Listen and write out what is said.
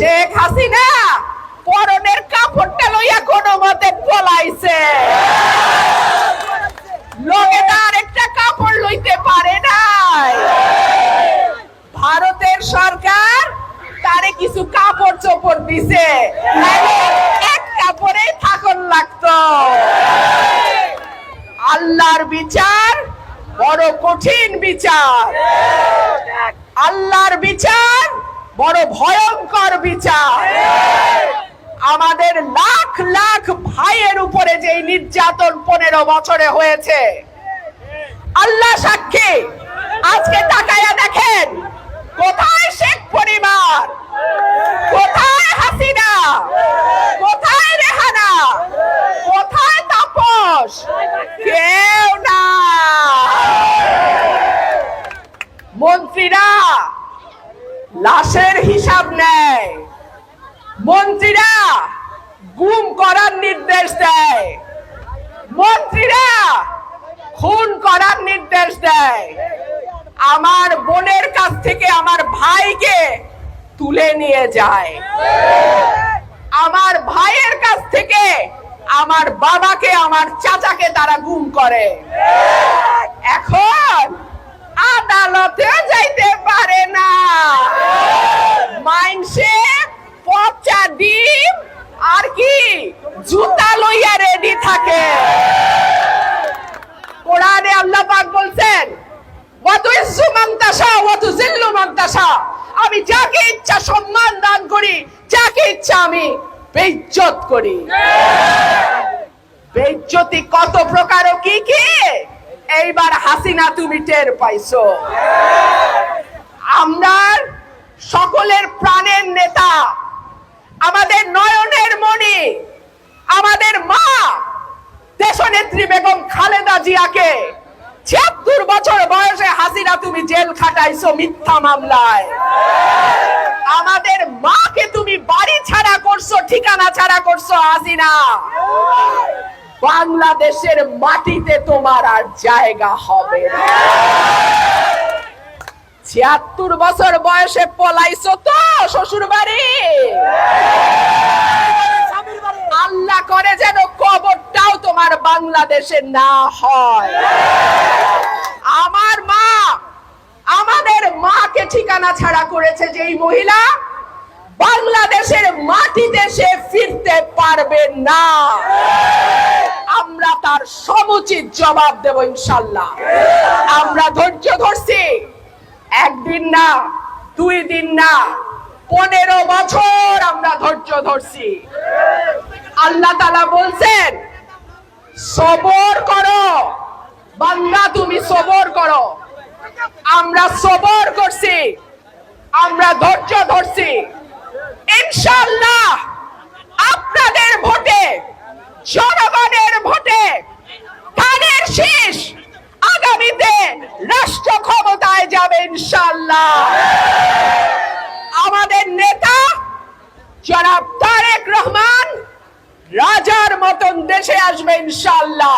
শেখ হাসিনা পরনের কাপড়টা লইয়া কোনো মতে পলাইছে, লোকে তার একটা কাপড় লইতে পারে নাই। ভারতের সরকার তারে কিছু কাপড় চোপড় দিছে, এক কাপড়ে থাকন লাগতো। আল্লাহর বিচার বড় কঠিন বিচার, আল্লাহর বিচার বড় ভয়ঙ্কর বিচার। আমাদের লাখ লাখ ভাইয়ের উপরে যে নির্যাতন 15 বছরে হয়েছে, আল্লাহ সাক্ষী, আজকে তাকায়া দেখেন কোথায় শেখ পরিবার, কোথায় হাসিনা, কোথায় রেহানা, কোথায় তাপস, কেউ না। মন্ত্রীরা লাশের হিসাব নেয়, মন্ত্রীরা গুম করার নির্দেশ দেয়, মন্ত্রীরা খুন করার নির্দেশ দেয়। আমার বোনের কাছ থেকে আমার ভাইকে তুলে নিয়ে যায়, আমার ভাইয়ের কাছ থেকে আমার বাবাকে, আমার চাচাকে তারা গুম করে। এখন আদালতেও যাইতে পারে না, মাইনসে পচা ডিম আর কি জুতা লইয়া রেডি থাকে। কোরআনে আল্লাহ পাক বলছেন, ওয়াতুইজ্জু মান তাশা ওয়া তুযিল্লু মান তাশা, আমি যাকে ইচ্ছা সম্মান দান করি, যাকে ইচ্ছা আমি বেইজ্জত করি। বেইজ্জতি কত প্রকার ও কি কি এইবার হাসিনা তুমি টের পাইছো। আমরা সকলের প্রাণের নেতা, আমাদের নয়নের মণি, আমাদের মা দেশনেত্রী বেগম খালেদা জিয়াকে ৭৬ বছর বয়সে হাসিনা তুমি জেল খাটাইছো মিথ্যা মামলায়। আমাদের মাকে তুমি বাড়ি ছাড়া করছো, ঠিকানা ছাড়া করছো হাসিনা। বাংলাদেশের মাটিতে তোমার আর জায়গা হবে না। ৭৬ বছর বয়সে পলাইছো তো শ্বশুর বাড়ি, আল্লাহ করে যেন কবরটাও তোমার বাংলাদেশে না হয়। আমার মা, আমাদের মাকে ঠিকানা ছাড়া করেছে যেই মহিলা, বাংলাদেশের মাটিতে সে ফিরতে পারবে না। আমরা তার সমুচিত জবাব দেব ইনশাআল্লাহ। আমরা ধৈর্য ধরছি, একদিন না, 2 দিন না, 15 বছর আমরা ধৈর্য ধরছি। আল্লাহ তাআলা বলছেন, সবর করো বান্দা, তুমি সবর করো। আমরা সবর করছি, আমরা ধৈর্য ধরছি। ইনশাআল্লাহ আপনাদের ভোটে, জনগণের ভোটে ধানের শীষ আগামীতে রাষ্ট্র ক্ষমতায় যাবে ইনশাআল্লাহ। আমাদের নেতা জনাব তারেক রহমান রাজার মতন দেশে আসবে ইনশাআল্লাহ।